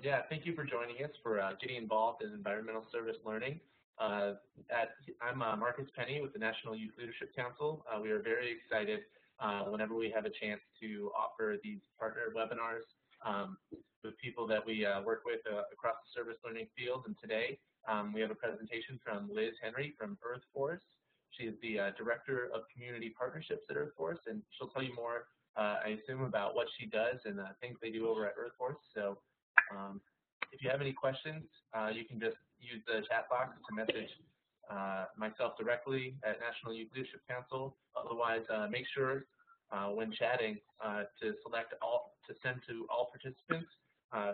Yeah, thank you for joining us for getting involved in environmental service learning. I'm Marcus Penny with the National Youth Leadership Council. We are very excited whenever we have a chance to offer these partner webinars with people that we work with across the service learning field. And today we have a presentation from Liz Henry from Earthforce. She is the Director of Community Partnerships at Earthforce, and she'll tell you more, I assume, about what she does and things they do over at Earthforce. So if you have any questions, you can just use the chat box to message myself directly at National Youth Leadership Council. Otherwise, make sure when chatting to select all, to send to all participants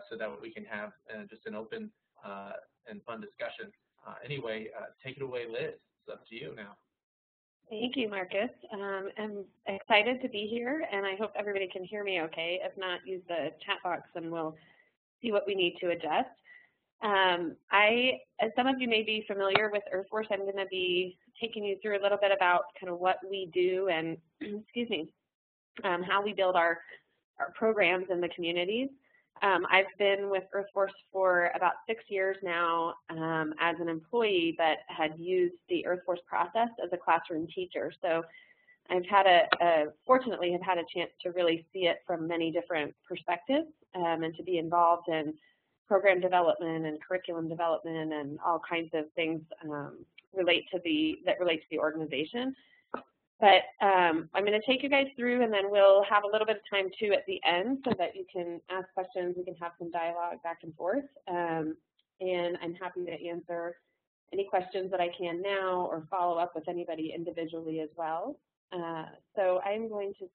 so that we can have just an open and fun discussion. Anyway, take it away, Liz. It's up to you now. Thank you, Marcus. I'm excited to be here, and I hope everybody can hear me okay. If not, use the chat box and we'll see what we need to adjust. As some of you may be familiar with Earthforce, I'm going to be taking you through a little bit about kind of what we do and, excuse me, how we build our programs in the communities. I've been with Earthforce for about 6 years now as an employee, but had used the Earthforce process as a classroom teacher. So I've had fortunately have had a chance to really see it from many different perspectives and to be involved in program development and curriculum development and all kinds of things that relate to the organization. But I'm going to take you guys through, and then we'll have a little bit of time too at the end so that you can ask questions. We can have some dialogue back and forth, and I'm happy to answer any questions that I can now or follow up with anybody individually as well. So I'm going to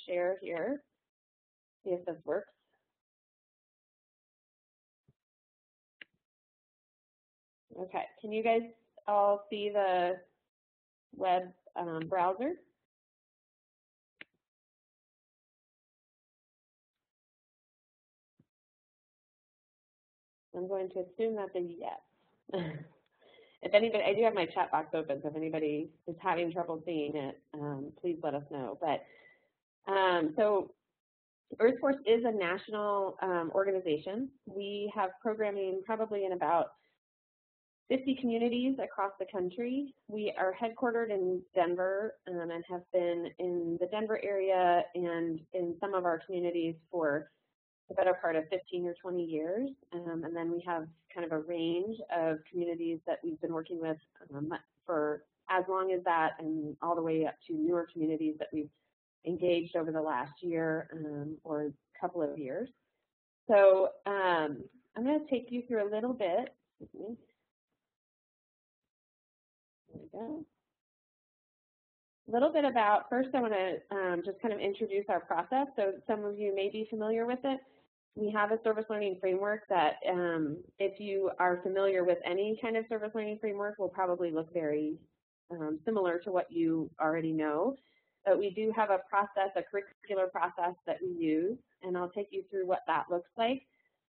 share here, see if this works. Okay, can you guys all see the web browser? I'm going to assume that's a yes. If anybody, I do have my chat box open, so if anybody is having trouble seeing it, please let us know. But so Earthforce is a national organization. We have programming probably in about 50 communities across the country. We are headquartered in Denver and have been in the Denver area and in some of our communities for the better part of 15 or 20 years. And then we have kind of a range of communities that we've been working with for as long as that, and all the way up to newer communities that we've engaged over the last year or couple of years. So I'm going to take you through a little bit. Excuse me. There we go. A little bit about, first I want to just kind of introduce our process. So some of you may be familiar with it. We have a service learning framework that if you are familiar with any kind of service learning framework will probably look very similar to what you already know. But we do have a process, a curricular process that we use, and I'll take you through what that looks like.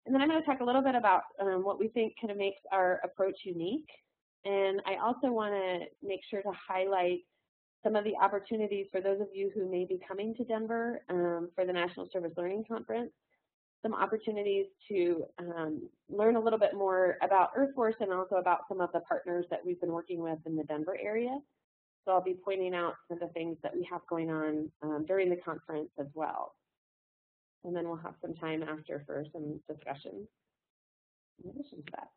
And then I'm going to talk a little bit about what we think kind of makes our approach unique. And I also want to make sure to highlight some of the opportunities for those of you who may be coming to Denver for the National Service Learning Conference, some opportunities to learn a little bit more about Earthforce and also about some of the partners that we've been working with in the Denver area. So I'll be pointing out some of the things that we have going on during the conference as well. And then we'll have some time after for some discussion in addition to that.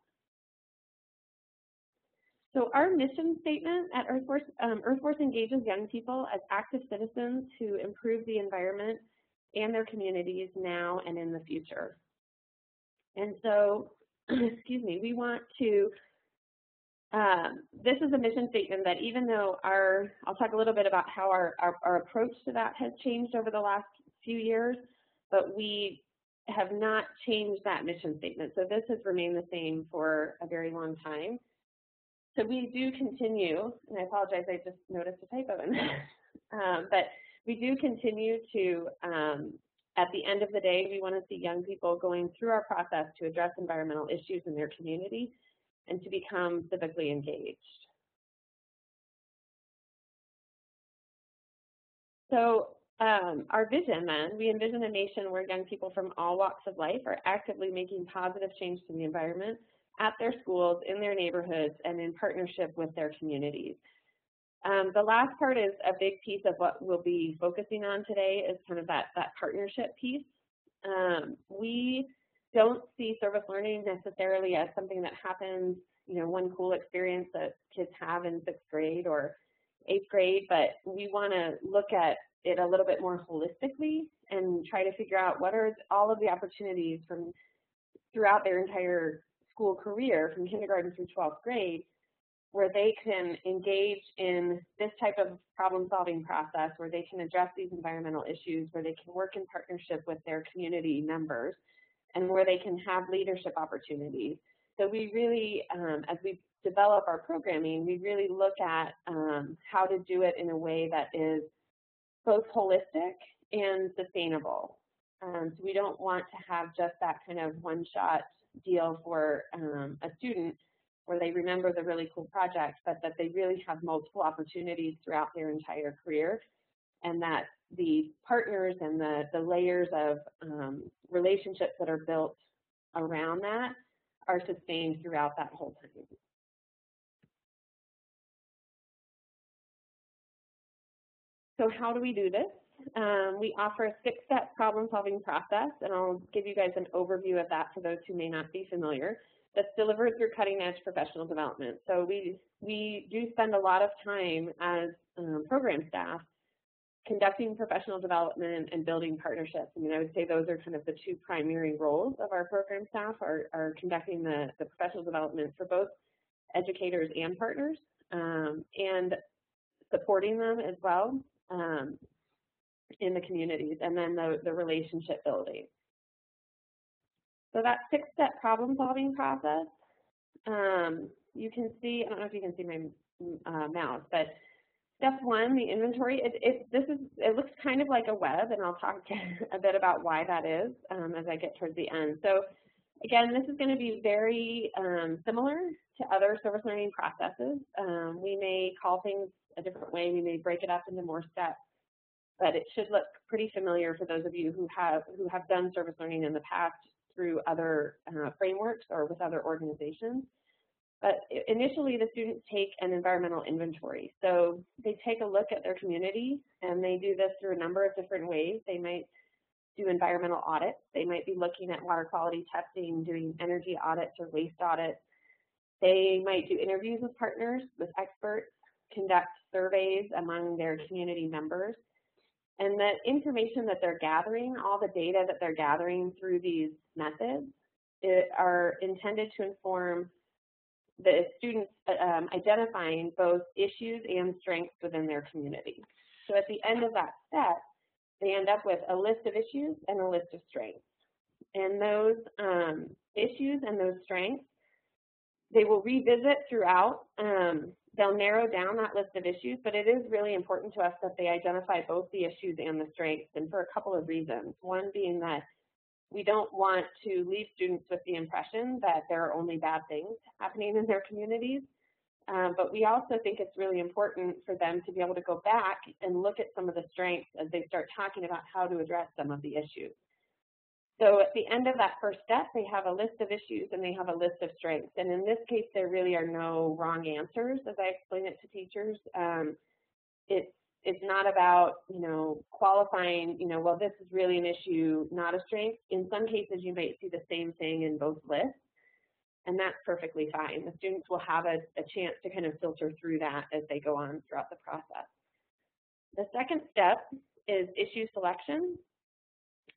So our mission statement at Earthforce, Earthforce engages young people as active citizens who improve the environment and their communities now and in the future. And so, excuse me, we want to, this is a mission statement that even though I'll talk a little bit about how our approach to that has changed over the last few years, but we have not changed that mission statement. So this has remained the same for a very long time. So we do continue, and I apologize, I just noticed a typo in there, but we do continue to, at the end of the day, we want to see young people going through our process to address environmental issues in their community and to become civically engaged. So our vision then, we envision a nation where young people from all walks of life are actively making positive change to the environment at their schools, in their neighborhoods, and in partnership with their communities. The last part is a big piece of what we'll be focusing on today is kind of that partnership piece. We don't see service learning necessarily as something that happens, one cool experience that kids have in 6th grade or 8th grade, but we want to look at it a little bit more holistically and try to figure out what are all of the opportunities from throughout their entire school career, from kindergarten through 12th grade, where they can engage in this type of problem-solving process, where they can address these environmental issues, where they can work in partnership with their community members, and where they can have leadership opportunities. So we really, as we develop our programming, we really look at how to do it in a way that is both holistic and sustainable. So we don't want to have just that kind of one-shot deal for a student where they remember the really cool project, but that they really have multiple opportunities throughout their entire career, and that the partners and the layers of relationships that are built around that are sustained throughout that whole time. So how do we do this? We offer a 6-step problem-solving process, and I'll give you guys an overview of that for those who may not be familiar. That's delivered through cutting-edge professional development. So we do spend a lot of time as program staff conducting professional development and building partnerships. I mean, I would say those are kind of the 2 primary roles of our program staff are conducting the professional development for both educators and partners, and supporting them as well in the communities, and then the relationship building. So that 6-step problem-solving process, you can see, I don't know if you can see my mouse, but step 1, the inventory, it looks kind of like a web, and I'll talk a bit about why that is as I get towards the end. So again, this is going to be very similar to other service learning processes. We may call things a different way, we may break it up into more steps, but it should look pretty familiar for those of you who have done service learning in the past through other frameworks or with other organizations. But initially, the students take an environmental inventory. So they take a look at their community, and they do this through a number of different ways. They might do environmental audits. They might be looking at water quality testing, doing energy audits or waste audits. They might do interviews with partners, with experts, conduct surveys among their community members. And the information that they're gathering, all the data that they're gathering through these methods are intended to inform the students identifying both issues and strengths within their community. So at the end of that step, they end up with a list of issues and a list of strengths. And those issues and those strengths, they will revisit throughout. They'll narrow down that list of issues, but it is really important to us that they identify both the issues and the strengths, and for a couple of reasons. One being that we don't want to leave students with the impression that there are only bad things happening in their communities, but we also think it's really important for them to be able to go back and look at some of the strengths as they start talking about how to address some of the issues. So at the end of that first step, they have a list of issues and they have a list of strengths. And in this case, there really are no wrong answers, as I explain it to teachers. It's not about, qualifying, well, this is really an issue, not a strength. In some cases, you might see the same thing in both lists, and that's perfectly fine. The students will have a chance to kind of filter through that as they go on throughout the process. The second step is issue selection.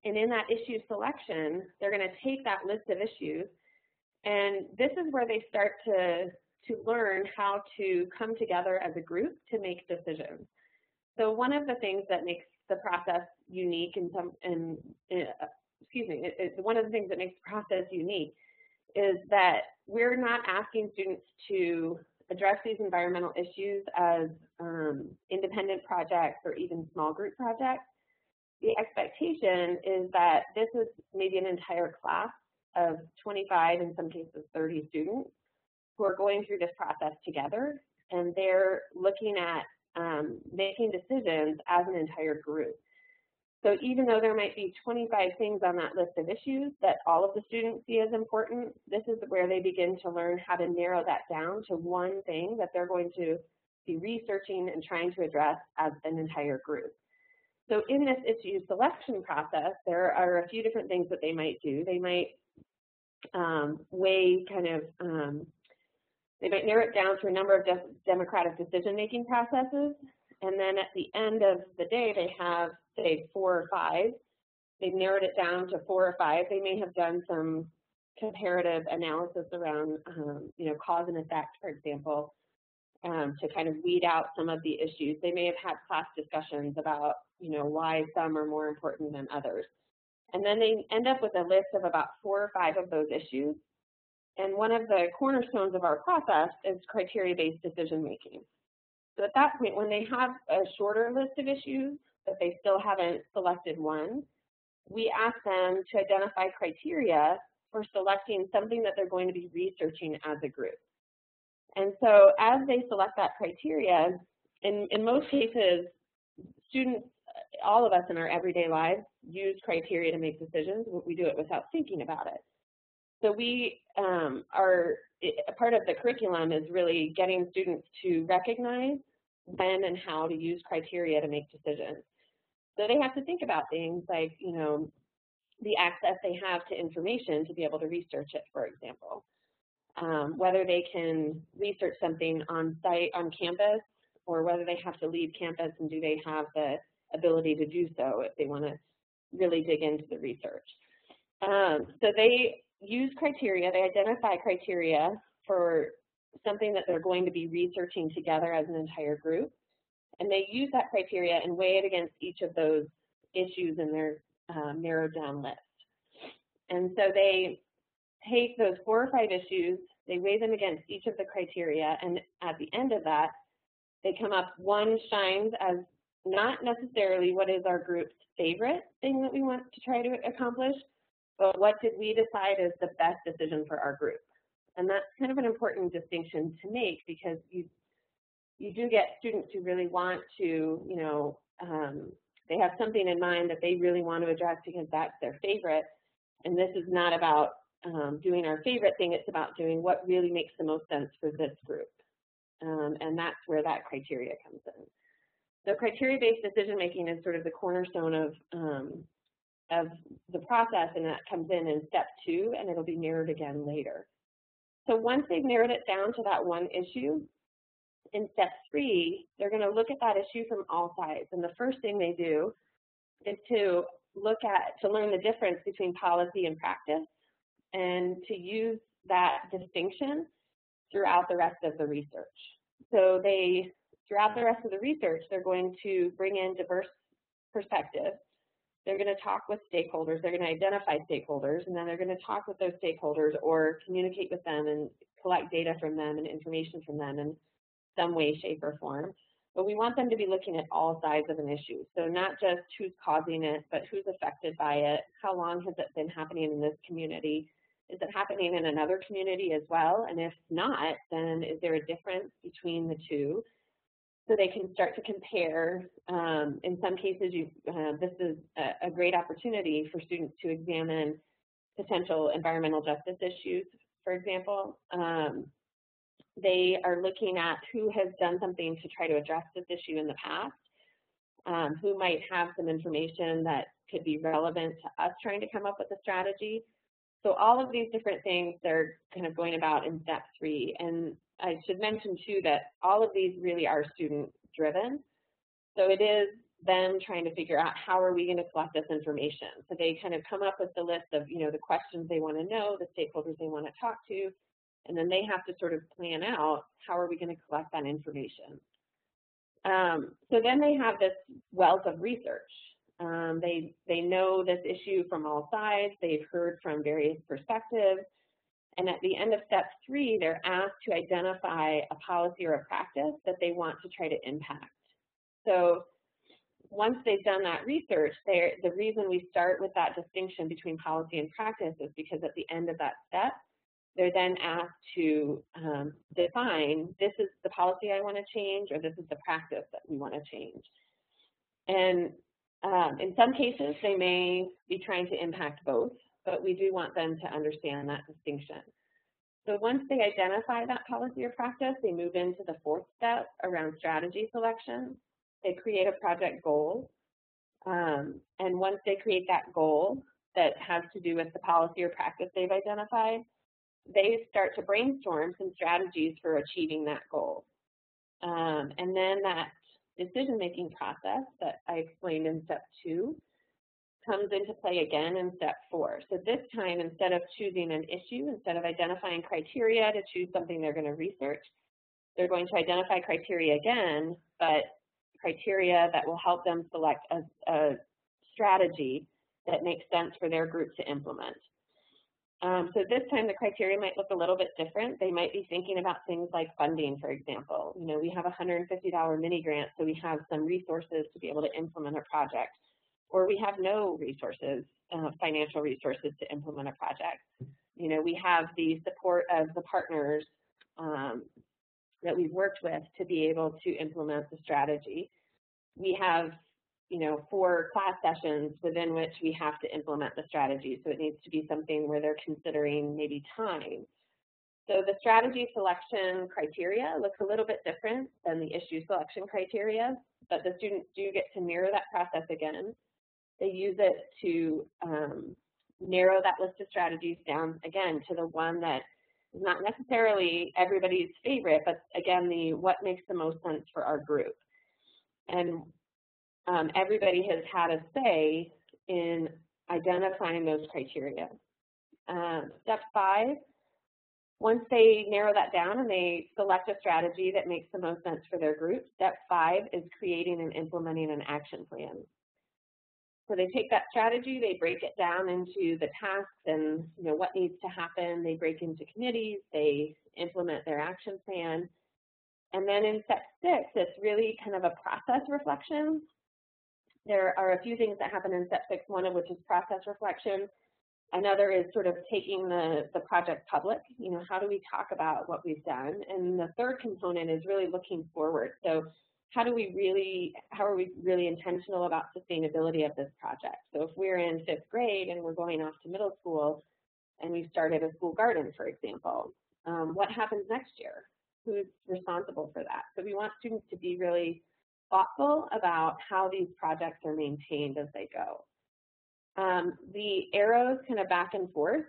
And in that issue selection, they're going to take that list of issues, and this is where they start to learn how to come together as a group to make decisions. So one of the things that makes the process unique, one of the things that makes the process unique is that we're not asking students to address these environmental issues as independent projects or even small group projects. The expectation is that this is maybe an entire class of 25, in some cases 30 students who are going through this process together, and they're looking at making decisions as an entire group. So even though there might be 25 things on that list of issues that all of the students see as important, this is where they begin to learn how to narrow that down to one thing that they're going to be researching and trying to address as an entire group. So in this issue selection process, there are a few different things that they might do. They might they might narrow it down to a number of democratic decision-making processes, and then at the end of the day, they have, say, 4 or 5. They've narrowed it down to 4 or 5. They may have done some comparative analysis around, cause and effect, for example, to kind of weed out some of the issues. They may have had class discussions about, why some are more important than others. And then they end up with a list of about 4 or 5 of those issues. And one of the cornerstones of our process is criteria-based decision-making. So at that point, when they have a shorter list of issues, but they still haven't selected one, we ask them to identify criteria for selecting something that they're going to be researching as a group. And so as they select that criteria, in most cases, students, all of us in our everyday lives, use criteria to make decisions. We do it without thinking about it. So we a part of the curriculum is really getting students to recognize when and how to use criteria to make decisions. So they have to think about things like, the access they have to information to be able to research it, for example. Whether they can research something on site, on campus, or whether they have to leave campus and do they have the ability to do so if they want to really dig into the research. So they use criteria, they identify criteria for something that they're going to be researching together as an entire group, and they use that criteria and weigh it against each of those issues in their narrowed down list. And so they take those 4 or 5 issues, they weigh them against each of the criteria, and at the end of that, they come up, one shines as not necessarily what is our group's favorite thing that we want to try to accomplish, but what did we decide is the best decision for our group? And that's kind of an important distinction to make, because you do get students who really want to, they have something in mind that they really want to address because that's their favorite. And this is not about doing our favorite thing, it's about doing what really makes the most sense for this group. And that's where that criteria comes in. So criteria-based decision-making is sort of the cornerstone of the process, and that comes in step 2, and it'll be narrowed again later. So once they've narrowed it down to that one issue, in step 3, they're going to look at that issue from all sides. And the first thing they do is to learn the difference between policy and practice, and to use that distinction throughout the rest of the research. So throughout the rest of the research, they're going to bring in diverse perspectives. They're going to talk with stakeholders, they're going to identify stakeholders, and then they're going to talk with those stakeholders or communicate with them and collect data from them and information from them in some way, shape, or form. But we want them to be looking at all sides of an issue. So not just who's causing it, but who's affected by it, how long has it been happening in this community, is it happening in another community as well? And if not, then is there a difference between the two? So they can start to compare. In some cases, this is a great opportunity for students to examine potential environmental justice issues, for example. They are looking at who has done something to try to address this issue in the past, who might have some information that could be relevant to us trying to come up with a strategy. So all of these different things they're kind of going about in step 3. And I should mention too that all of these really are student driven. So it is them trying to figure out how are we going to collect this information. So they kind of come up with the list of, the questions they want to know, the stakeholders they want to talk to, and then they have to sort of plan out how are we going to collect that information. So then they have this wealth of research. They know this issue from all sides. They've heard from various perspectives. And at the end of step 3, they're asked to identify a policy or a practice that they want to try to impact. So once they've done that research, the reason we start with that distinction between policy and practice is because at the end of that step, they're then asked to define, this is the policy I want to change, or this is the practice that we want to change. And In some cases, they may be trying to impact both, but we do want them to understand that distinction. So once they identify that policy or practice, they move into the fourth step around strategy selection. They create a project goal. And once they create that goal that has to do with the policy or practice they've identified, they start to brainstorm some strategies for achieving that goal. And then that decision-making process that I explained in step 2 comes into play again in step 4. So this time, instead of choosing an issue, instead of identifying criteria to choose something they're going to research, they're going to identify criteria again, but criteria that will help them select a strategy that makes sense for their group to implement. So this time the criteria might look a little bit different. They might be thinking about things like funding, for example. You know, we have a $150 mini grant, so we have some resources to be able to implement a project. Or we have no resources, financial resources to implement a project. You know, we have the support of the partners that we've worked with to be able to implement the strategy. We have, you know, 4 class sessions within which we have to implement the strategy. So it needs to be something where they're considering maybe time. So the strategy selection criteria looks a little bit different than the issue selection criteria, but the students do get to mirror that process again. They use it to narrow that list of strategies down, again, to the one that is not necessarily everybody's favorite, but again, what makes the most sense for our group. And everybody has had a say in identifying those criteria. Step 5, once they narrow that down and they select a strategy that makes the most sense for their group, step 5 is creating and implementing an action plan. So they take that strategy, they break it down into the tasks and, you know, what needs to happen. They break into committees, they implement their action plan. And then in step 6, it's really kind of a process reflection. There are a few things that happen in step 6, one of which is process reflection. Another is sort of taking the project public. You know, how do we talk about what we've done? And the third component is really looking forward. So how are we really intentional about sustainability of this project? So if we're in 5th grade and we're going off to middle school and we've started a school garden, for example, what happens next year? Who's responsible for that? So we want students to be really thoughtful about how these projects are maintained as they go. The arrows kind of back and forth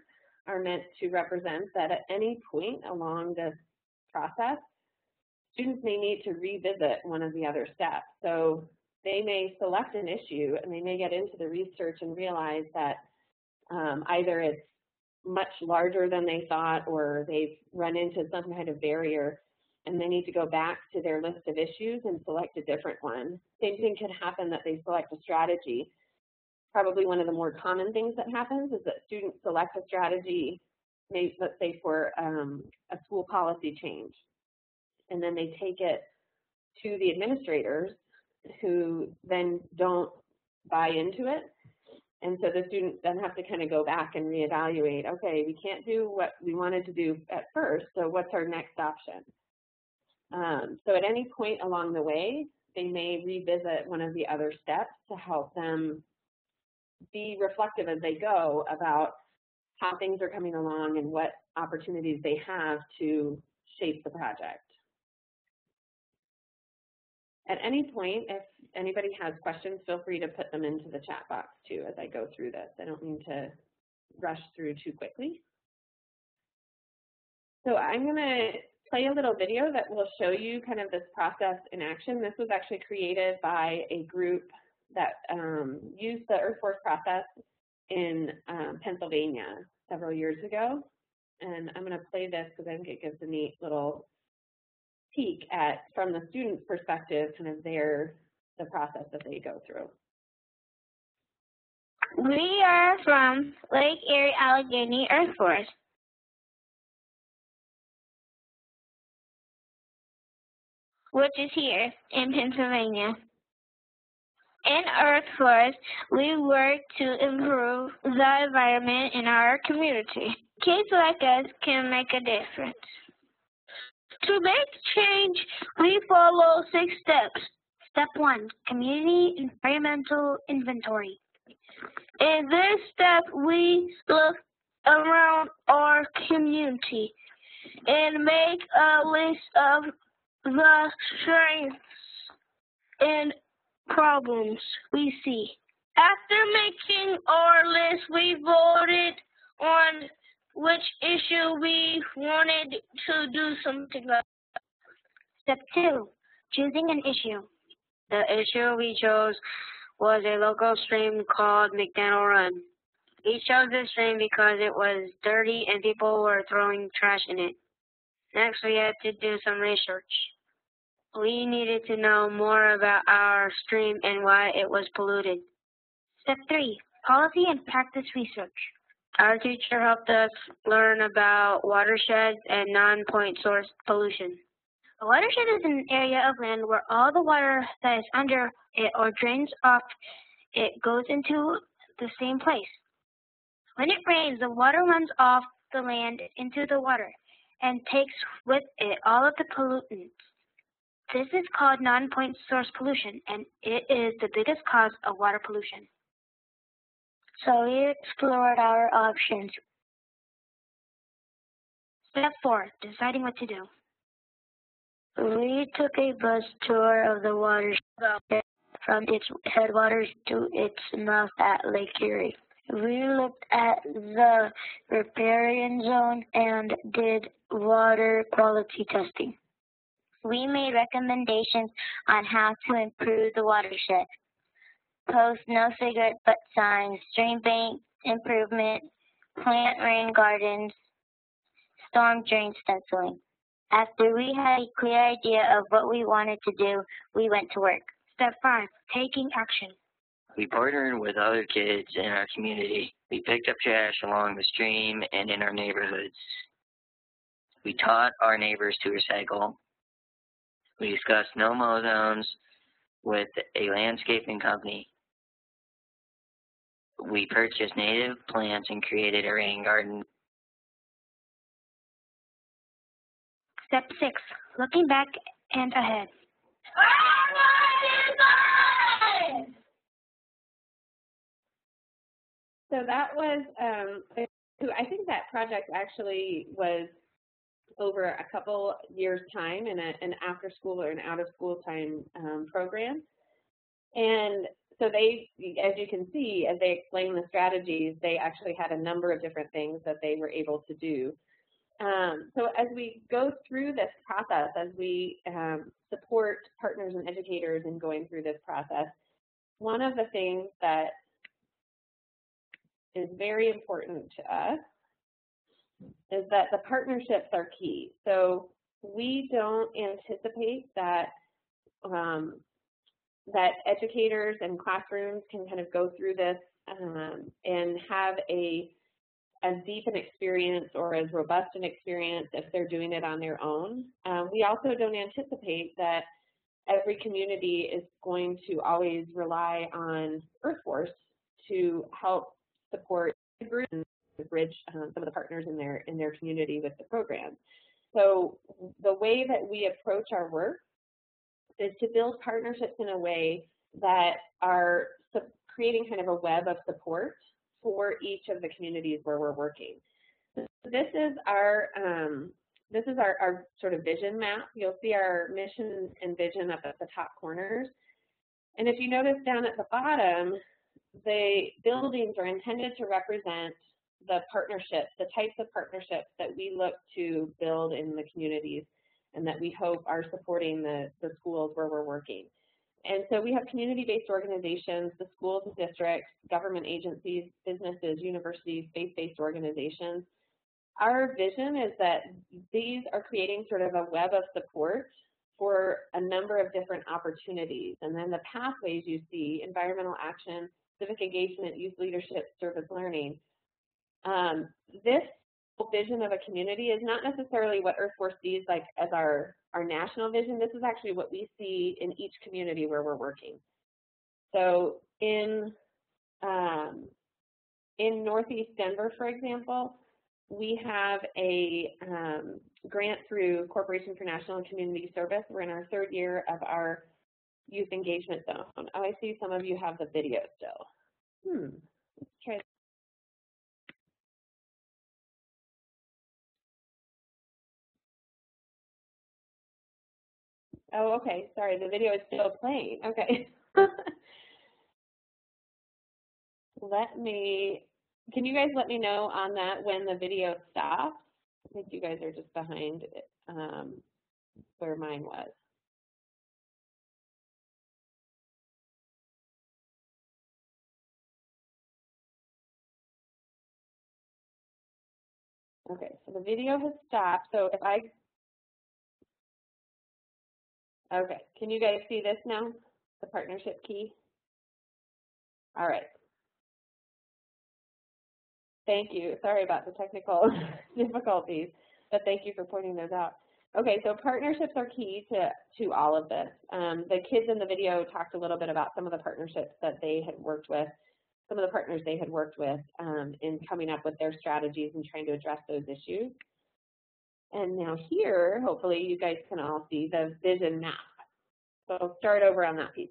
are meant to represent that at any point along this process, students may need to revisit one of the other steps. So they may select an issue and they may get into the research and realize that either it's much larger than they thought or they've run into some kind of barrier and they need to go back to their list of issues and select a different one. Same thing could happen that they select a strategy. Probably one of the more common things that happens is that students select a strategy, maybe, let's say for a school policy change. And then they take it to the administrators who then don't buy into it. And so the students then have to kind of go back and reevaluate, okay, we can't do what we wanted to do at first, so what's our next option? So at any point along the way, they may revisit one of the other steps to help them be reflective as they go about how things are coming along and what opportunities they have to shape the project. At any point, if anybody has questions, feel free to put them into the chat box too as I go through this. I don't mean to rush through too quickly. So I'm going to play a little video that will show you kind of this process in action. This was actually created by a group that used the Earthforce process in Pennsylvania several years ago. And I'm going to play this because I think it gives a neat little peek at, from the student's perspective, kind of the process that they go through. We are from Lake Erie, Allegheny Earthforce. Which is here in Pennsylvania. In Earthforce, we work to improve the environment in our community. Kids like us can make a difference. To make change, we follow 6 steps. Step 1, Community Environmental Inventory. In this step, we look around our community and make a list of the strengths and problems we see. After making our list, we voted on which issue we wanted to do something about. Step 2, Choosing an issue. The issue we chose was a local stream called McDaniel Run. We chose this stream because it was dirty and people were throwing trash in it. Next, we had to do some research. We needed to know more about our stream and why it was polluted. Step 3, Policy and Practice Research. Our teacher helped us learn about watersheds and non-point source pollution. A watershed is an area of land where all the water that is under it or drains off it goes into the same place. When it rains, the water runs off the land into the water and takes with it all of the pollutants. This is called non-point source pollution, and it is the biggest cause of water pollution. So we explored our options. Step 4, Deciding what to do. We took a bus tour of the watershed from its headwaters to its mouth at Lake Erie. We looked at the riparian zone and did water quality testing. We made recommendations on how to improve the watershed. Post no cigarette butt signs, stream bank improvement, plant rain gardens, storm drain stenciling. After we had a clear idea of what we wanted to do, we went to work. Step 5, Taking action. We partnered with other kids in our community. We picked up trash along the stream and in our neighborhoods. We taught our neighbors to recycle. We discussed no-mow zones with a landscaping company. We purchased native plants and created a rain garden. Step 6, Looking back and ahead. So that was, I think that project actually was over a couple years' time in an after-school or an out-of-school time program. And so they, as you can see, as they explain the strategies, they actually had a number of different things that they were able to do. So as we go through this process, as we support partners and educators in going through this process, one of the things that is very important to us is that the partnerships are key. So we don't anticipate that that educators and classrooms can kind of go through this and have as deep an experience or as robust an experience if they're doing it on their own. We also don't anticipate that every community is going to always rely on Earthforce to help support the group and bridge some of the partners in their community with the program. So the way that we approach our work is to build partnerships in a way that are creating kind of a web of support for each of the communities where we're working. This is our sort of vision map. You'll see our mission and vision up at the top corners. And if you notice down at the bottom, the buildings are intended to represent the partnerships, the types of partnerships that we look to build in the communities and that we hope are supporting the schools where we're working. And so we have community-based organizations, the schools and districts, government agencies, businesses, universities, faith-based organizations. Our vision is that these are creating sort of a web of support for a number of different opportunities. And then the pathways you see, environmental action, civic engagement, youth leadership, service learning. This vision of a community is not necessarily what Earthforce sees like as our national vision. This is actually what we see in each community where we're working. So in Northeast Denver, for example, we have a grant through Corporation for National and Community Service. We're in our third year of our youth engagement zone. Oh, I see some of you have the video still. Let's try. Oh, okay, sorry, the video is still playing. Okay. Can you guys let me know on that when the video stops? I think you guys are just behind where mine was. Okay, so the video has stopped. So if okay, can you guys see this now? The partnership key? All right. Thank you. Sorry about the technical difficulties, but thank you for pointing those out. Okay, so partnerships are key to all of this. The kids in the video talked a little bit about some of the partnerships that they had worked with, some of the partners they had worked with in coming up with their strategies and trying to address those issues. And now here, hopefully you guys can all see the vision map. So I'll start over on that piece.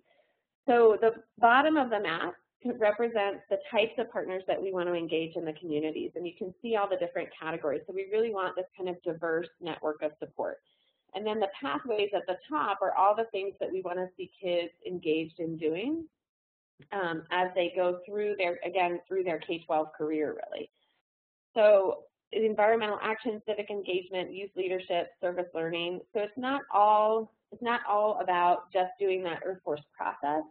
So the bottom of the map represents the types of partners that we want to engage in the communities, and you can see all the different categories. So we really want this kind of diverse network of support. And then the pathways at the top are all the things that we want to see kids engaged in doing as they go through their K-12 career, really. So environmental action, civic engagement, youth leadership, service learning. So it's not all about just doing that Earthforce process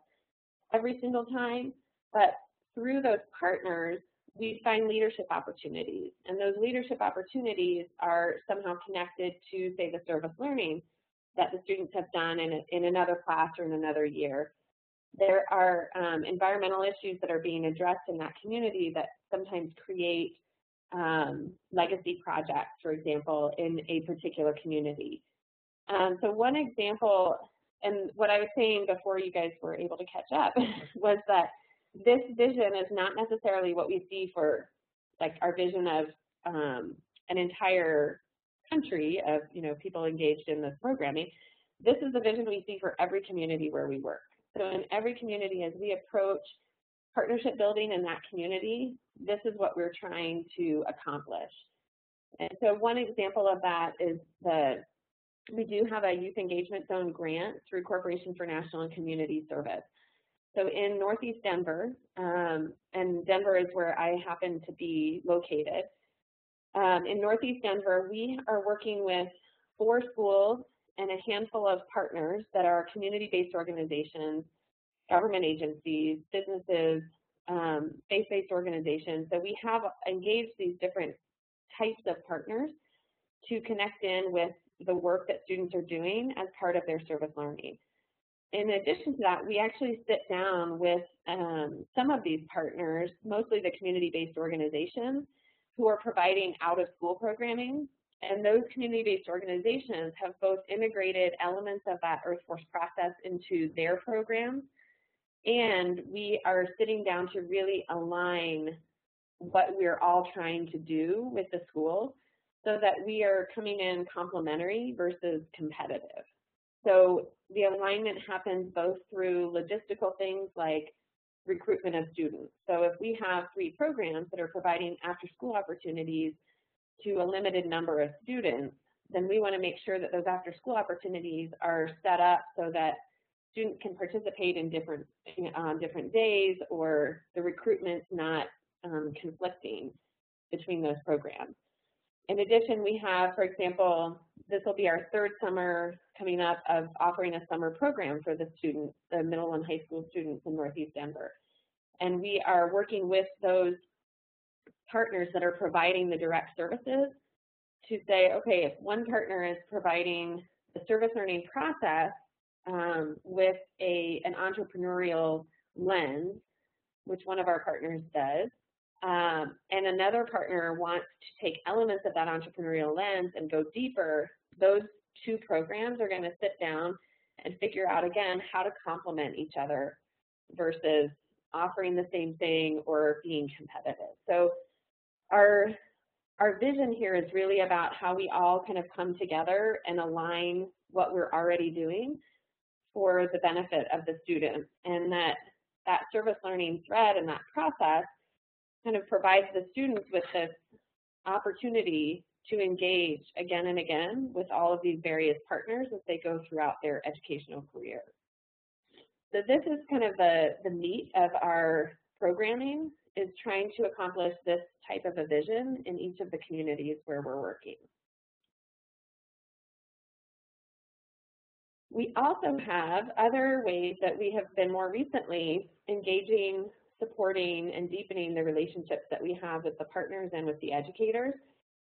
every single time, but through those partners, we find leadership opportunities. And those leadership opportunities are somehow connected to, say, the service learning that the students have done in another class or in another year. There are environmental issues that are being addressed in that community that sometimes create legacy projects, for example, in a particular community. So one example, and what I was saying before you guys were able to catch up, was that this vision is not necessarily what we see for like our vision of an entire country of people engaged in this programming. This is the vision we see for every community where we work. So in every community, as we approach partnership building in that community, this is what we're trying to accomplish. And so one example of that is we do have a youth engagement zone grant through Corporation for National and Community Service. So in Northeast Denver, and Denver is where I happen to be located, in Northeast Denver, we are working with 4 schools and a handful of partners that are community-based organizations, government agencies, businesses, faith-based organizations. So we have engaged these different types of partners to connect in with the work that students are doing as part of their service learning. In addition to that, we actually sit down with some of these partners, mostly the community-based organizations, who are providing out-of-school programming. And those community-based organizations have both integrated elements of that Earthforce process into their programs, and we are sitting down to really align what we're all trying to do with the schools so that we are coming in complementary versus competitive. So the alignment happens both through logistical things like recruitment of students. So if we have 3 programs that are providing after-school opportunities to a limited number of students, then we want to make sure that those after-school opportunities are set up so that students can participate in on different days, or the recruitment's not conflicting between those programs. In addition, we have, for example, this will be our 3rd summer coming up of offering a summer program for the students, the middle and high school students in Northeast Denver. And we are working with those partners that are providing the direct services to say, okay, if one partner is providing the service learning process with an entrepreneurial lens, which one of our partners does, and another partner wants to take elements of that entrepreneurial lens and go deeper, those 2 programs are going to sit down and figure out, again, how to complement each other versus offering the same thing or being competitive. So our vision here is really about how we all kind of come together and align what we're already doing for the benefit of the students, and that service learning thread and that process kind of provides the students with this opportunity to engage again and again with all of these various partners as they go throughout their educational career. So this is kind of the meat of our programming, is trying to accomplish this type of a vision in each of the communities where we're working. We also have other ways that we have been more recently engaging, supporting, and deepening the relationships that we have with the partners and with the educators.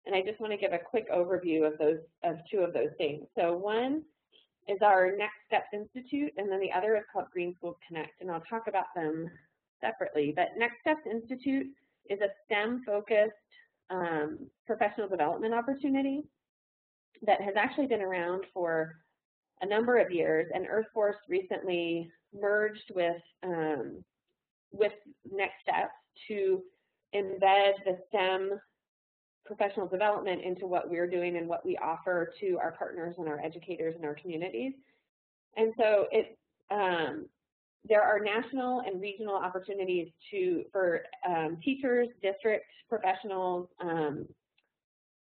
And I just want to give a quick overview of two of those things. So one is our Next Steps Institute, and then the other is called Green Schools Connect, and I'll talk about them separately. But Next Steps Institute is a STEM-focused professional development opportunity that has actually been around for a number of years, and Earthforce recently merged with Next Steps to embed the STEM professional development into what we're doing and what we offer to our partners and our educators in our communities. And so there are national and regional opportunities for teachers, district professionals,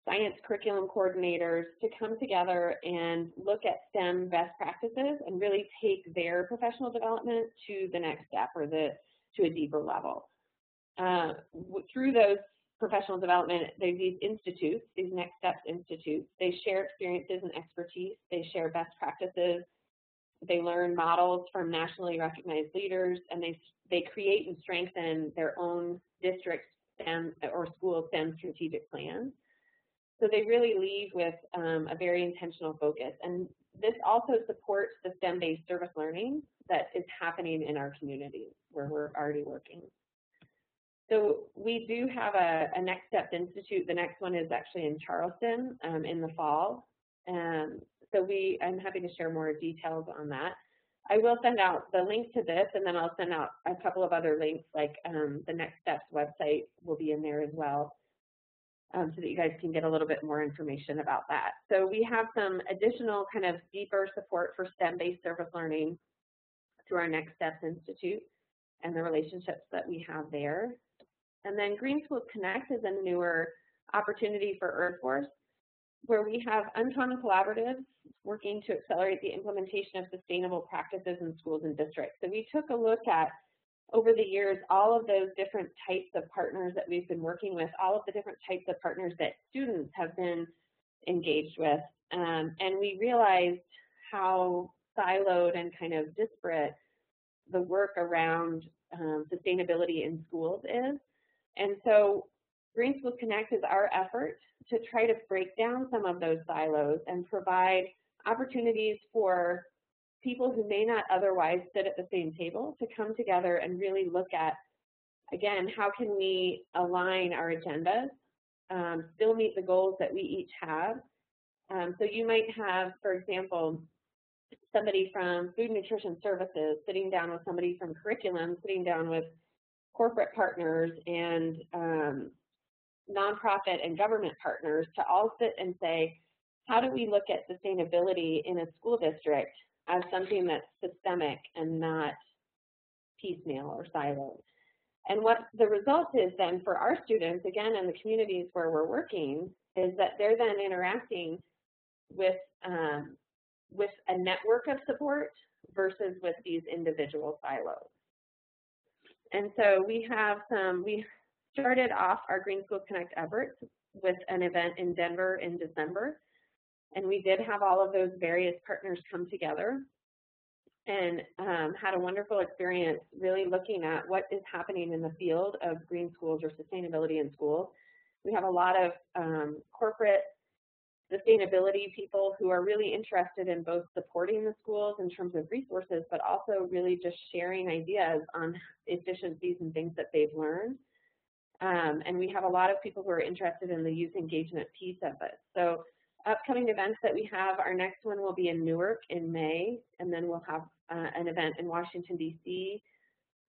science curriculum coordinators to come together and look at STEM best practices and really take their professional development to the next step or to a deeper level. Through those professional development, there's these institutes, these Next Steps Institutes. They share experiences and expertise. They share best practices. They learn models from nationally recognized leaders, and they create and strengthen their own district STEM or school STEM strategic plans. So they really leave with a very intentional focus. And this also supports the STEM-based service learning that is happening in our communities where we're already working. So we do have a Next Steps Institute. The next one is actually in Charleston in the fall. So I'm happy to share more details on that. I will send out the link to this, and then I'll send out a couple of other links, like the Next Steps website will be in there as well, so that you guys can get a little bit more information about that. So we have some additional kind of deeper support for STEM-based service learning through our Next Steps Institute and the relationships that we have there. And then Green Schools Connect is a newer opportunity for Earthforce, where we have uncommon collaboratives working to accelerate the implementation of sustainable practices in schools and districts. So we took a look at, over the years, all of those different types of partners that we've been working with, all of the different types of partners that students have been engaged with, and we realized how siloed and kind of disparate the work around sustainability in schools is. And so Green Schools Connect is our effort to try to break down some of those silos and provide opportunities for people who may not otherwise sit at the same table to come together and really look at, again, how can we align our agendas, still meet the goals that we each have. So you might have, for example, somebody from Food and Nutrition Services sitting down with somebody from curriculum, sitting down with corporate partners and nonprofit and government partners to all sit and say, how do we look at sustainability in a school district as something that's systemic and not piecemeal or siloed? And what the result is then for our students, again, in the communities where we're working, is that they're then interacting with a network of support versus with these individual silos. And so we started off our Green Schools Connect efforts with an event in Denver in December. And we did have all of those various partners come together and had a wonderful experience really looking at what is happening in the field of green schools or sustainability in schools. We have a lot of corporate sustainability people who are really interested in both supporting the schools in terms of resources, but also really just sharing ideas on efficiencies and things that they've learned. And we have a lot of people who are interested in the youth engagement piece of it. So upcoming events that we have, our next one will be in Newark in May, and then we'll have an event in Washington, D.C.,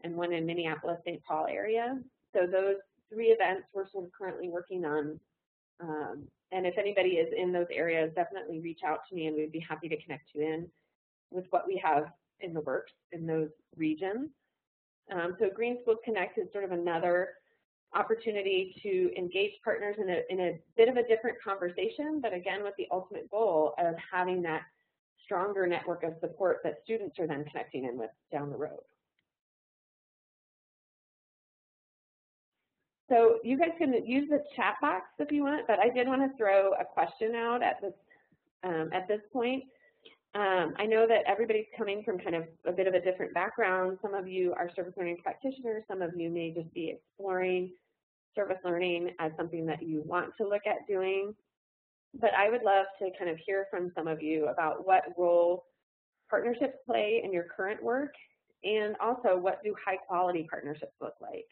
and one in Minneapolis, St. Paul area. So those 3 events we're sort of currently working on. And if anybody is in those areas, definitely reach out to me and we'd be happy to connect you in with what we have in the works in those regions. So Green Schools Connect is sort of another opportunity to engage partners in a bit of a different conversation, but again with the ultimate goal of having that stronger network of support that students are then connecting in with down the road. So you guys can use the chat box if you want, but I did want to throw a question out at this point. I know that everybody's coming from kind of a bit of a different background. Some of you are service learning practitioners. Some of you may just be exploring service learning as something that you want to look at doing. But I would love to kind of hear from some of you about what role partnerships play in your current work, and also what do high quality partnerships look like?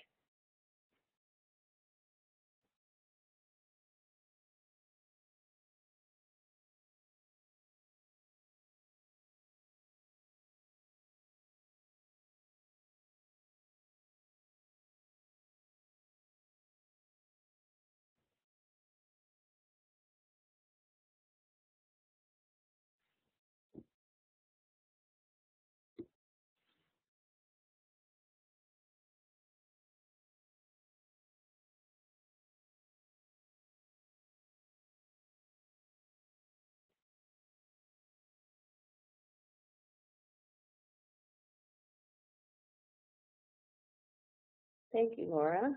Thank you, Laura.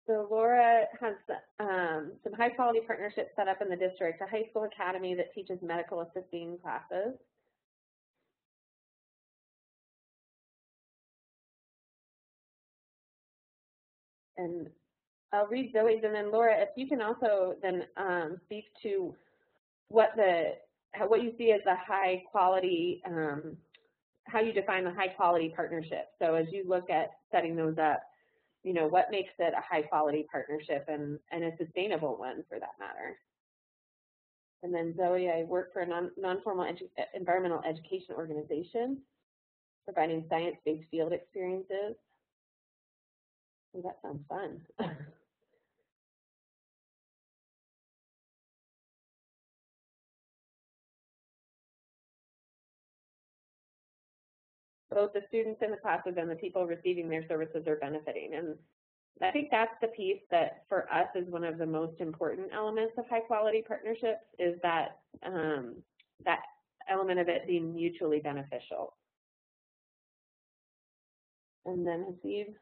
So Laura has some high quality partnerships set up in the district, a high school academy that teaches medical assisting classes. And I'll read Zoe's, and then Laura, if you can also then speak to what you see as the high quality, how you define the high quality partnership. So as you look at setting those up, you know, what makes it a high quality partnership and a sustainable one for that matter. And then Zoe, I work for a non-formal environmental education organization, providing science-based field experiences. Oh, that sounds fun. Both the students in the classes and the people receiving their services are benefiting. And I think that's the piece that for us is one of the most important elements of high quality partnerships, is that that element of it being mutually beneficial. And then Haseeb.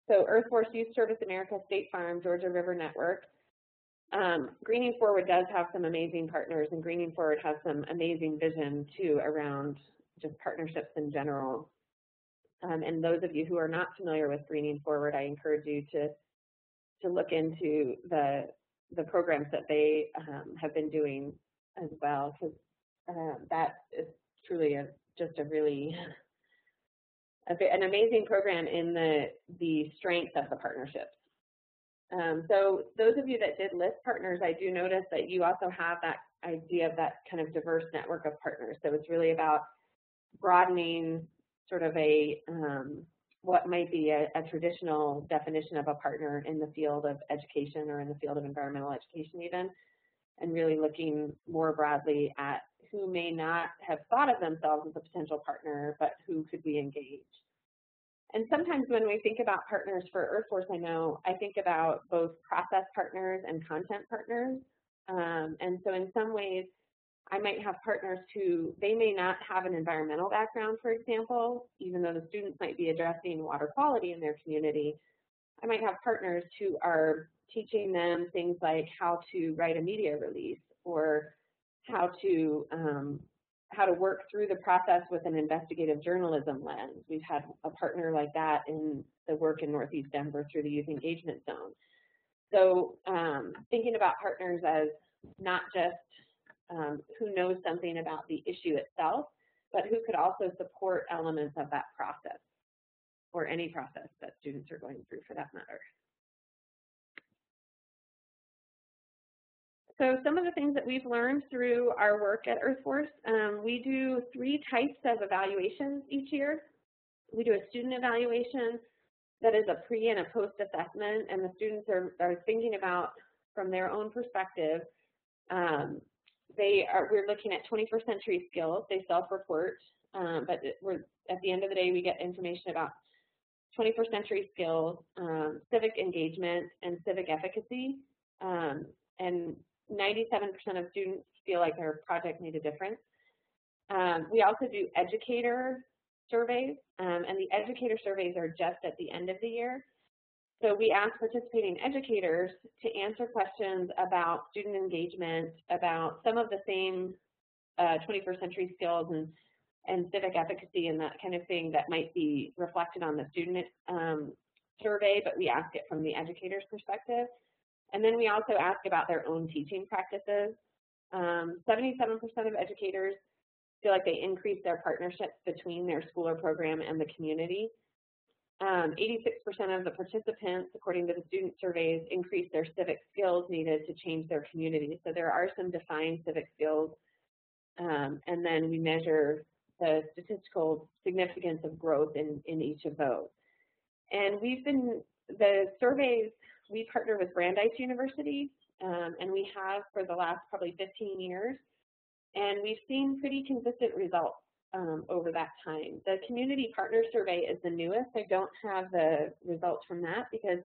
So Earthforce, Youth Service America, State Farm, Georgia River Network. Greening Forward does have some amazing partners, and Greening Forward has some amazing vision too around just partnerships in general. And those of you who are not familiar with Greening Forward, I encourage you to look into the programs that they have been doing as well, because that is truly just a really an amazing program in the strength of the partnerships. So those of you that did list partners, I do notice that you also have that idea of that kind of diverse network of partners. So it's really about broadening sort of what might be a traditional definition of a partner in the field of education or in the field of environmental education even, and really looking more broadly at who may not have thought of themselves as a potential partner, but who could we engage. And sometimes when we think about partners for Earthforce, I think about both process partners and content partners. And so in some ways, I might have partners who, they may not have an environmental background, for example, even though the students might be addressing water quality in their community. I might have partners who are teaching them things like how to write a media release, or how to work through the process with an investigative journalism lens. We've had a partner like that in the work in Northeast Denver through the Youth Engagement Zone. So thinking about partners as not just who knows something about the issue itself, but who could also support elements of that process, or any process that students are going through for that matter. So some of the things that we've learned through our work at Earthforce, we do 3 types of evaluations each year. We do a student evaluation that is a pre and a post assessment, and the students are thinking about, from their own perspective, we're looking at 21st century skills. They self-report, but at the end of the day, we get information about 21st century skills, civic engagement, and civic efficacy. And 97% of students feel like their project made a difference. We also do educator surveys, and the educator surveys are just at the end of the year. So we ask participating educators to answer questions about student engagement, about some of the same 21st century skills and civic efficacy and that kind of thing that might be reflected on the student survey, but we ask it from the educator's perspective. And then we also ask about their own teaching practices. 77% of educators feel like they increase their partnerships between their school or program and the community. 86% of the participants, according to the student surveys, increase their civic skills needed to change their community. So there are some defined civic skills, and then we measure the statistical significance of growth in each of those. And the surveys, we partner with Brandeis University, and we have for the last probably 15 years, and we've seen pretty consistent results over that time. The community partner survey is the newest. I don't have the results from that because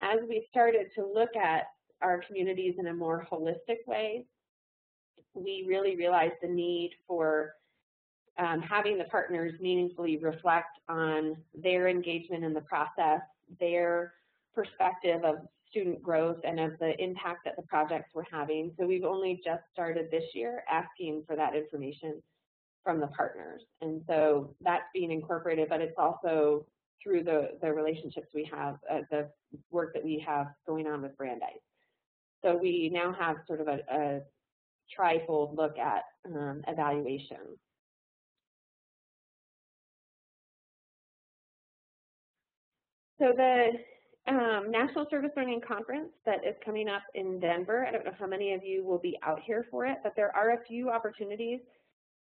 as we started to look at our communities in a more holistic way, we really realized the need for having the partners meaningfully reflect on their engagement in the process, their perspective of student growth and of the impact that the projects were having. So we've only just started this year asking for that information from the partners. And so that's being incorporated, but it's also through the relationships we have, the work that we have going on with Brandeis. So we now have sort of a trifold look at evaluation. So the National Service Learning Conference that is coming up in Denver, I don't know how many of you will be out here for it, but there are a few opportunities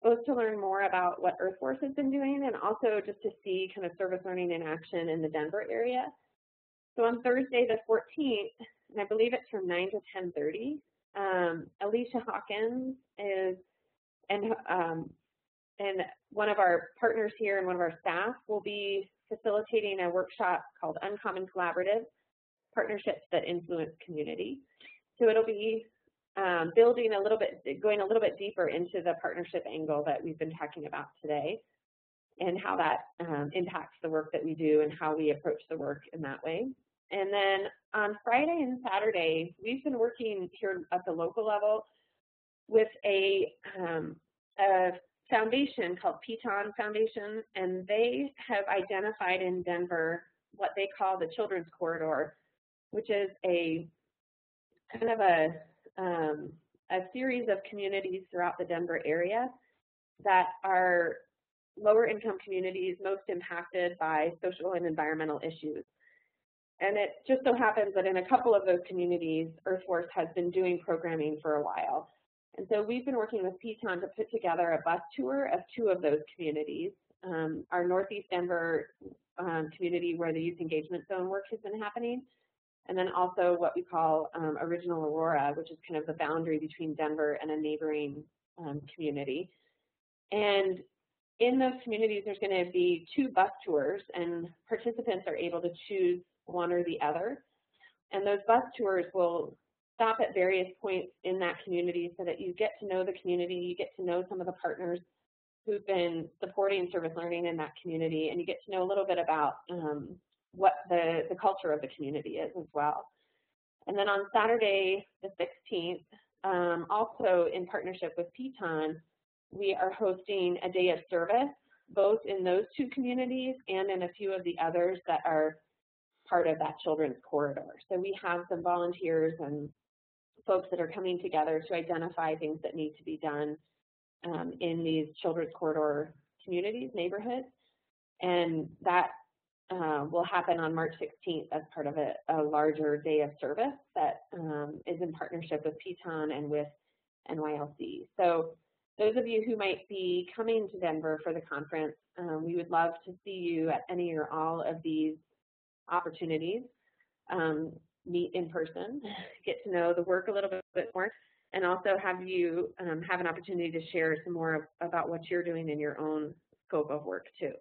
both to learn more about what Earthforce has been doing and also just to see kind of service learning in action in the Denver area. So on Thursday the 14th, and I believe it's from 9 to 10:30, Alicia Hawkins is, and one of our partners here and one of our staff will be facilitating a workshop called Uncommon Collaborative, Partnerships that Influence Community. So it'll be going a little bit deeper into the partnership angle that we've been talking about today and how that impacts the work that we do and how we approach the work in that way. And then on Friday and Saturday, we've been working here at the local level with a foundation called Piton Foundation, and they have identified in Denver what they call the Children's Corridor, which is a kind of a series of communities throughout the Denver area that are lower income communities most impacted by social and environmental issues. And it just so happens that in a couple of those communities, Earthforce has been doing programming for a while. And so we've been working with Piton to put together a bus tour of two of those communities. Our Northeast Denver community where the Youth Engagement Zone work has been happening, and then also what we call Original Aurora, which is kind of the boundary between Denver and a neighboring community. And in those communities, there's going to be two bus tours, and participants are able to choose one or the other. And those bus tours will stop at various points in that community so that you get to know the community, you get to know some of the partners who've been supporting service learning in that community, and you get to know a little bit about what the culture of the community is as well. And then on Saturday the 16th, also in partnership with Piton, we are hosting a day of service, both in those two communities and in a few of the others that are part of that Children's Corridor. So we have some volunteers and folks that are coming together to identify things that need to be done in these Children's Corridor communities, neighborhoods, and that will happen on March 16th as part of a larger day of service that is in partnership with Piton and with NYLC. So those of you who might be coming to Denver for the conference, we would love to see you at any or all of these opportunities, meet in person, get to know the work a little bit more. and also have you have an opportunity to share some more about what you're doing in your own scope of work too.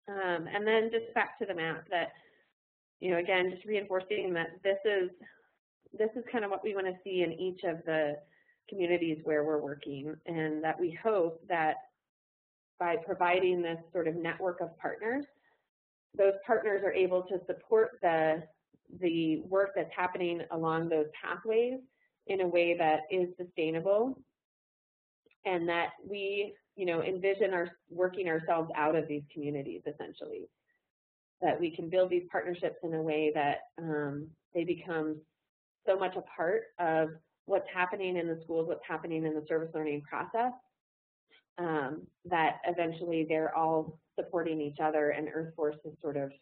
And then just back to the map that, you know, again, just reinforcing that this is kind of what we want to see in each of the communities where we're working, and that we hope that by providing this sort of network of partners, those partners are able to support the work that's happening along those pathways in a way that is sustainable, and that we, you know, envision working ourselves out of these communities essentially. That we can build these partnerships in a way that they become so much a part of what's happening in the schools, what's happening in the service learning process, that eventually they're all supporting each other and Earthforce is sort of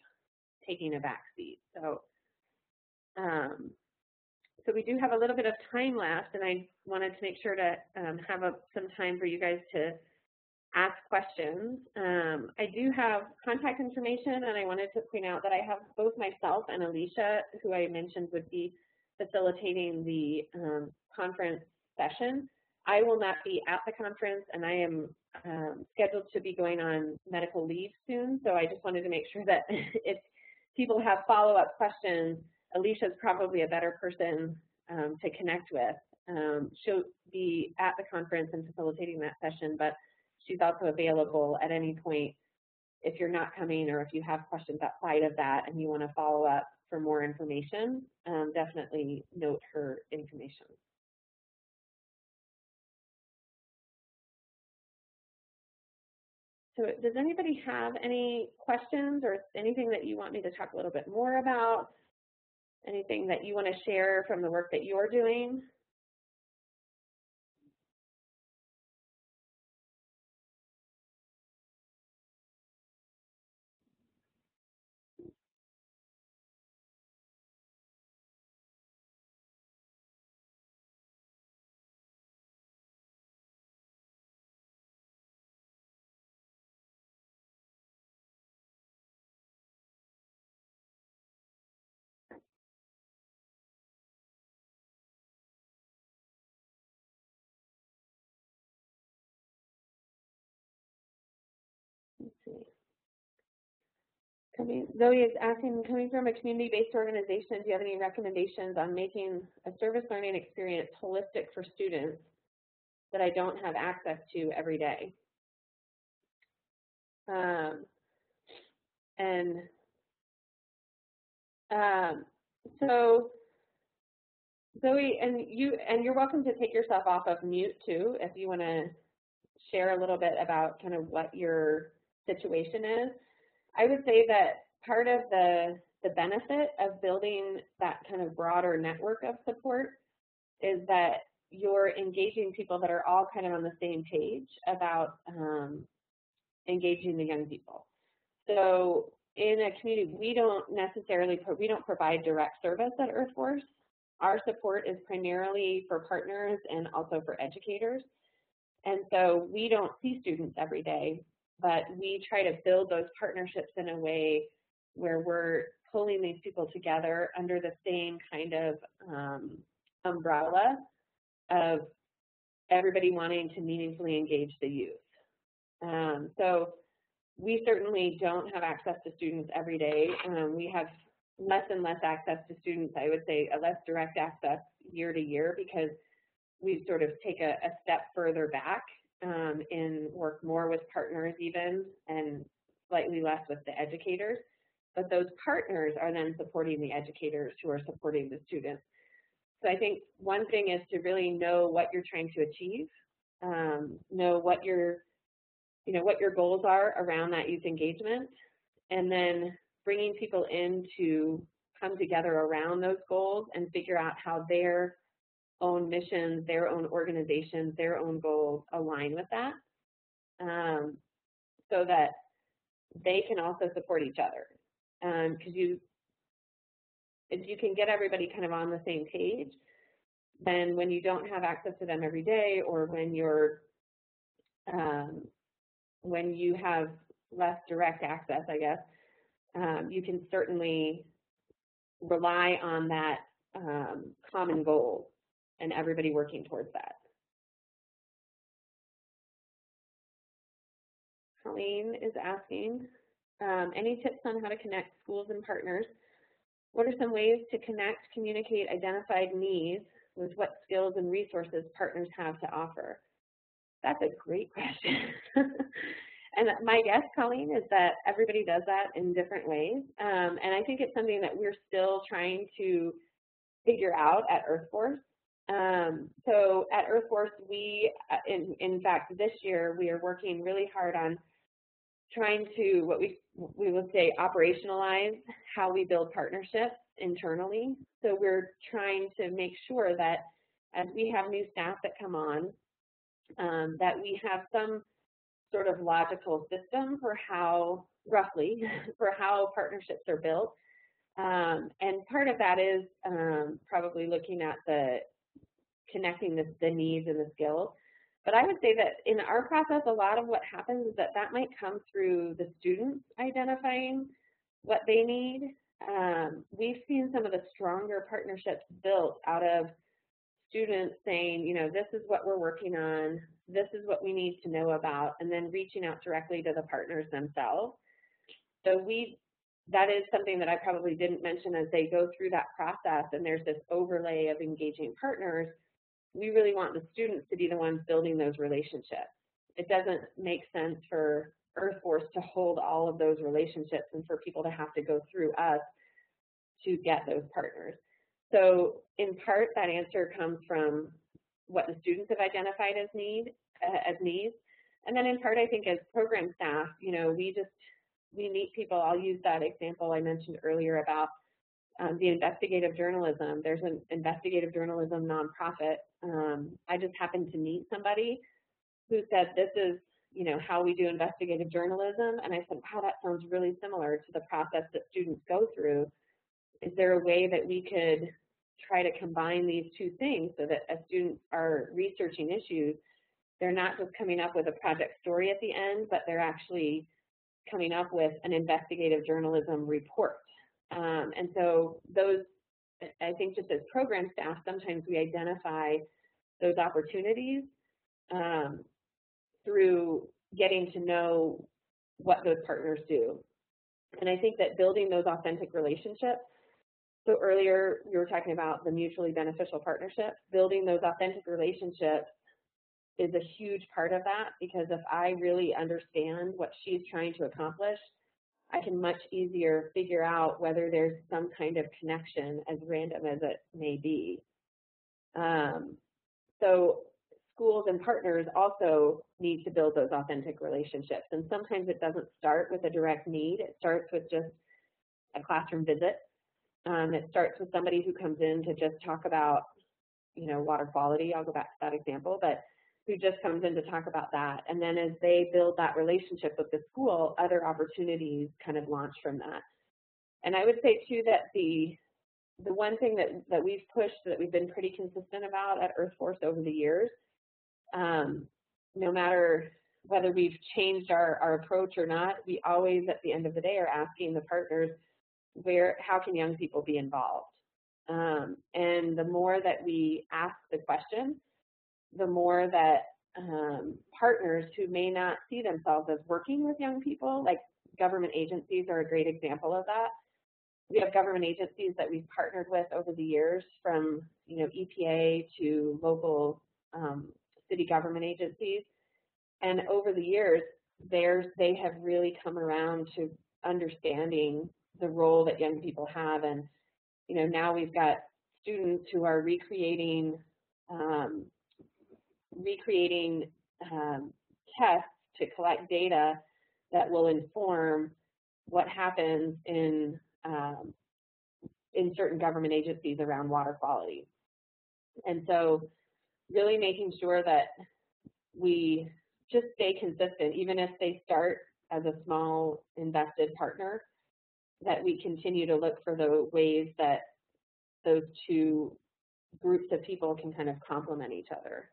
taking a back seat. So, so we do have a little bit of time left, and I wanted to make sure to have some time for you guys to ask questions. I do have contact information, and I wanted to point out that I have both myself and Alicia, who I mentioned would be facilitating the conference session. I will not be at the conference, and I am scheduled to be going on medical leave soon, so I just wanted to make sure that if people have follow-up questions, Alicia's probably a better person to connect with. She'll be at the conference and facilitating that session, but she's also available at any point if you're not coming or if you have questions outside of that and you want to follow up for more information. Definitely note her information. So does anybody have any questions or anything that you want me to talk a little bit more about? Anything that you want to share from the work that you're doing? Let's see. Zoe is asking, coming from a community-based organization, do you have any recommendations on making a service learning experience holistic for students that I don't have access to every day? So Zoe, and you're welcome to take yourself off of mute too, if you want to share a little bit about kind of what your situation is. I would say that part of the benefit of building that kind of broader network of support is that you're engaging people that are all kind of on the same page about engaging the young people. So in a community, we don't provide direct service at Earthforce. Our support is primarily for partners and also for educators. And so we don't see students every day, but we try to build those partnerships in a way where we're pulling these people together under the same kind of umbrella of everybody wanting to meaningfully engage the youth. So we certainly don't have access to students every day. We have less and less access to students, I would say a less direct access year to year, because we sort of take a step further back and work more with partners even, and slightly less with the educators. But those partners are then supporting the educators who are supporting the students. So I think one thing is to really know what you're trying to achieve, know what your goals are around that youth engagement, and then bringing people in to come together around those goals and figure out how their own missions, their own organizations, their own goals align with that, so that they can also support each other. Because if you can get everybody kind of on the same page, then when you don't have access to them every day, or when you have less direct access, I guess, you can certainly rely on that common goal and everybody working towards that. Colleen is asking, any tips on how to connect schools and partners? What are some ways to connect, communicate identified needs with what skills and resources partners have to offer? That's a great question. And my guess, Colleen, is that everybody does that in different ways. And I think it's something that we're still trying to figure out at Earthforce. So at Earthforce, we, in fact, this year, we are working really hard on trying to, what we would say, operationalize how we build partnerships internally. So we're trying to make sure that as we have new staff that come on, that we have some sort of logical system for how, roughly, for how partnerships are built. And part of that is probably looking at the connecting the needs and the skills. But I would say that in our process, a lot of what happens is that might come through the students identifying what they need. We've seen some of the stronger partnerships built out of students saying, you know, this is what we're working on, this is what we need to know about, and then reaching out directly to the partners themselves. So that is something that I probably didn't mention as they go through that process and there's this overlay of engaging partners. We really want the students to be the ones building those relationships. It doesn't make sense for Earthforce to hold all of those relationships and for people to have to go through us to get those partners. So in part, that answer comes from what the students have identified as needs. And then in part, I think as program staff, you know, we meet people. I'll use that example I mentioned earlier about the investigative journalism. There's an investigative journalism nonprofit. I just happened to meet somebody who said, this is, you know, how we do investigative journalism. And I said, wow, that sounds really similar to the process that students go through. Is there a way that we could try to combine these two things so that as students are researching issues, they're not just coming up with a project story at the end, but they're actually coming up with an investigative journalism report. And so those, I think just as program staff, sometimes we identify those opportunities through getting to know what those partners do. And I think that building those authentic relationships, so earlier we were talking about the mutually beneficial partnership, building those authentic relationships is a huge part of that, because if I really understand what she's trying to accomplish, I can much easier figure out whether there's some kind of connection, as random as it may be. So schools and partners also need to build those authentic relationships. And sometimes it doesn't start with a direct need. It starts with just a classroom visit. It starts with somebody who comes in to just talk about, you know, water quality. I'll go back to that example, but who just comes in to talk about that. And then as they build that relationship with the school, other opportunities kind of launch from that. And I would say too that the one thing that we've pushed, that we've been pretty consistent about at Earthforce over the years, no matter whether we've changed our approach or not, we always at the end of the day are asking the partners, how can young people be involved? And the more that we ask the question, the more that partners who may not see themselves as working with young people, like government agencies are a great example of that. We have government agencies that we've partnered with over the years, from, you know, EPA to local city government agencies. And over the years, they have really come around to understanding the role that young people have. And, you know, now we've got students who are recreating tests to collect data that will inform what happens in certain government agencies around water quality. And so really making sure that we just stay consistent, even if they start as a small invested partner, that we continue to look for the ways that those two groups of people can kind of complement each other.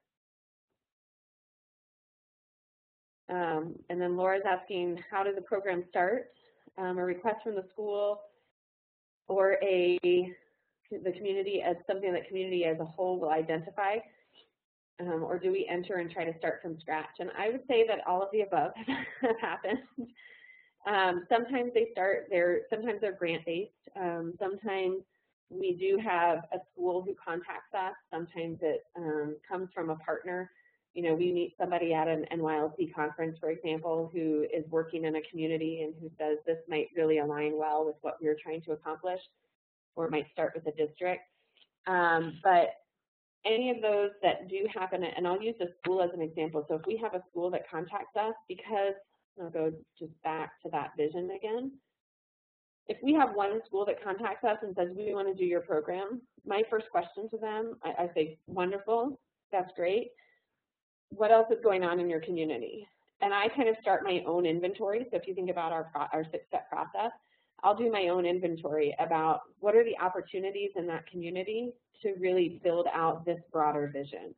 And then Laura's asking, how does the program start? A request from the school or the community as something that community as a whole will identify, or do we enter and try to start from scratch? And I would say that all of the above have happened. Sometimes sometimes they're grant-based. Sometimes we do have a school who contacts us. Sometimes it comes from a partner. You know, we meet somebody at an NYLC conference, for example, who is working in a community and who says this might really align well with what we're trying to accomplish, or it might start with a district. But any of those that do happen, and I'll use the school as an example. So if we have a school that contacts us, because I'll go just back to that vision again. If we have one school that contacts us and says, we want to do your program, my first question to them, I say, wonderful, that's great. What else is going on in your community? And I kind of start my own inventory. So if you think about our 6-step process, I'll do my own inventory about what are the opportunities in that community to really build out this broader vision.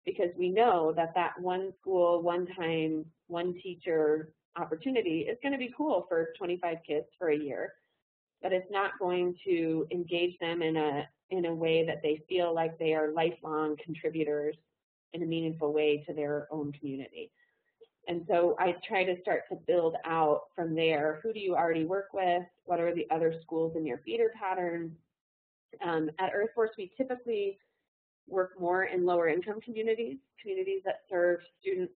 Because we know that that one school, one time, one teacher opportunity is going to be cool for 25 kids for a year, but it's not going to engage them in a way that they feel like they are lifelong contributors in a meaningful way to their own community. And so I try to start to build out from there. Who do you already work with? What are the other schools in your feeder pattern? At Earthforce, we typically work more in lower income communities that serve students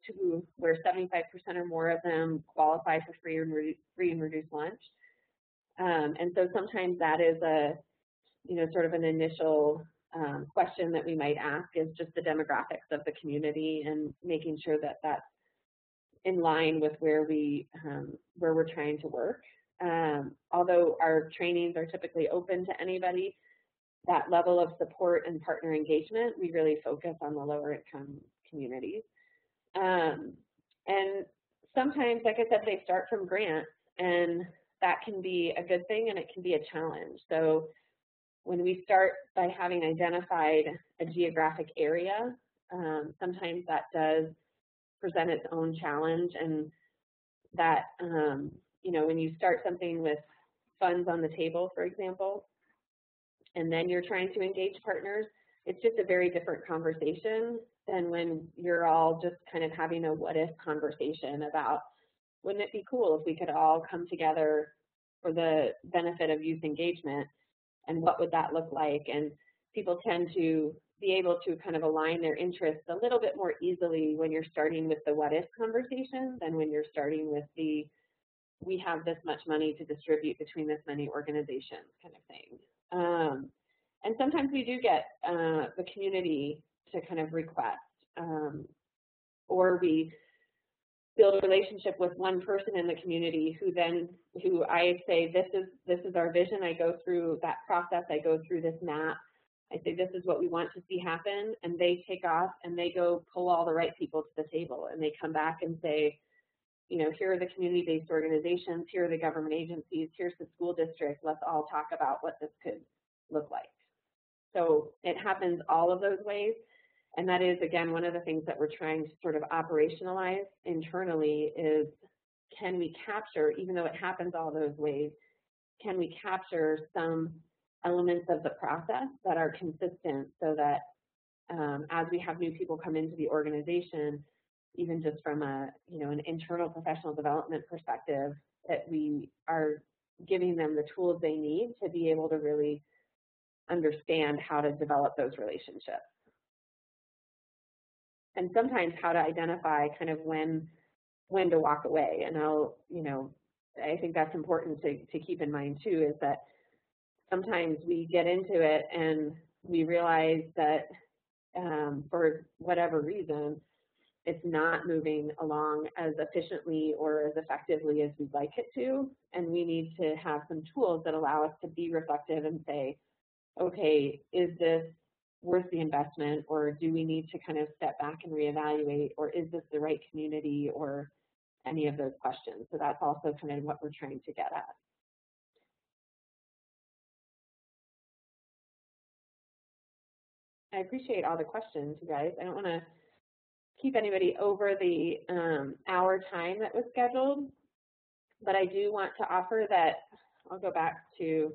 where 75% or more of them qualify for free and reduced lunch. And so sometimes that is sort of an initial question that we might ask, is just the demographics of the community and making sure that that's in line with where we're trying to work. Although our trainings are typically open to anybody, that level of support and partner engagement, we really focus on the lower income communities. And sometimes, like I said, they start from grants, and that can be a good thing and it can be a challenge. So when we start by having identified a geographic area, sometimes that does present its own challenge, and that, when you start something with funds on the table, for example, and then you're trying to engage partners, it's just a very different conversation than when you're all just kind of having a what-if conversation about, wouldn't it be cool if we could all come together for the benefit of youth engagement, and what would that look like? And people tend to be able to kind of align their interests a little bit more easily when you're starting with the what-if conversation than when you're starting with the, we have this much money to distribute between this many organizations kind of thing. And sometimes we do get the community to kind of request, or we build a relationship with one person in the community who I say, this is our vision. I go through that process. I go through this map. I say, this is what we want to see happen. And they take off and they go pull all the right people to the table. And they come back and say, here are the community-based organizations, here are the government agencies, here's the school district, let's all talk about what this could look like. So it happens all of those ways, and that is, again, one of the things that we're trying to sort of operationalize internally is, can we capture, even though it happens all those ways, can we capture some elements of the process that are consistent so that as we have new people come into the organization, even just from an internal professional development perspective, that we are giving them the tools they need to be able to really understand how to develop those relationships. And sometimes how to identify kind of when to walk away. And I think that's important to keep in mind too, is that sometimes we get into it and we realize that for whatever reason, it's not moving along as efficiently or as effectively as we'd like it to, and we need to have some tools that allow us to be reflective and say, okay, is this worth the investment, or do we need to kind of step back and reevaluate, or is this the right community, or any of those questions? So that's also kind of what we're trying to get at. I appreciate all the questions, you guys. I don't want to keep anybody over the hour time that was scheduled, but I do want to offer that, I'll go back to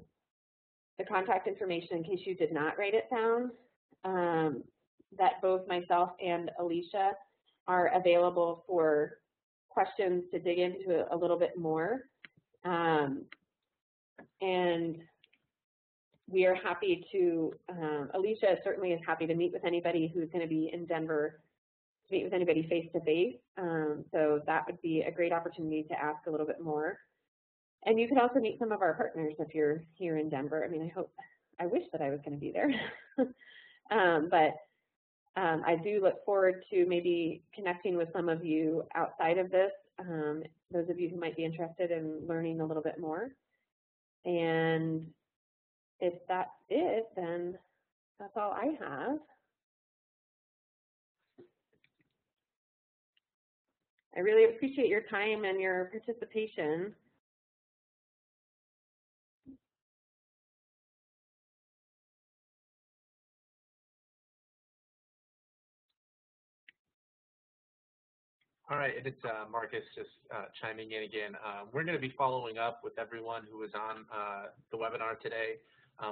the contact information in case you did not write it down, that both myself and Alicia are available for questions to dig into a little bit more. And we are happy to, Alicia certainly is happy to meet with anybody who's going to be in Denver, to meet with anybody face-to-face. So that would be a great opportunity to ask a little bit more. And you can also meet some of our partners if you're here in Denver. I mean, I wish that I was going to be there. But I do look forward to maybe connecting with some of you outside of this, those of you who might be interested in learning a little bit more. And if that's it, then that's all I have. I really appreciate your time and your participation. All right, and it's Marcus just chiming in again. We're going to be following up with everyone who was on the webinar today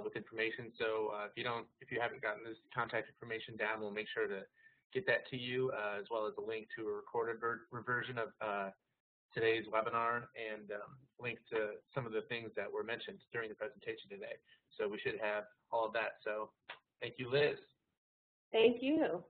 with information. So if you haven't gotten this contact information down, we'll make sure to get that to you, as well as a link to a recorded version of today's webinar and link to some of the things that were mentioned during the presentation today. So we should have all of that. So thank you, Liz. Thank you.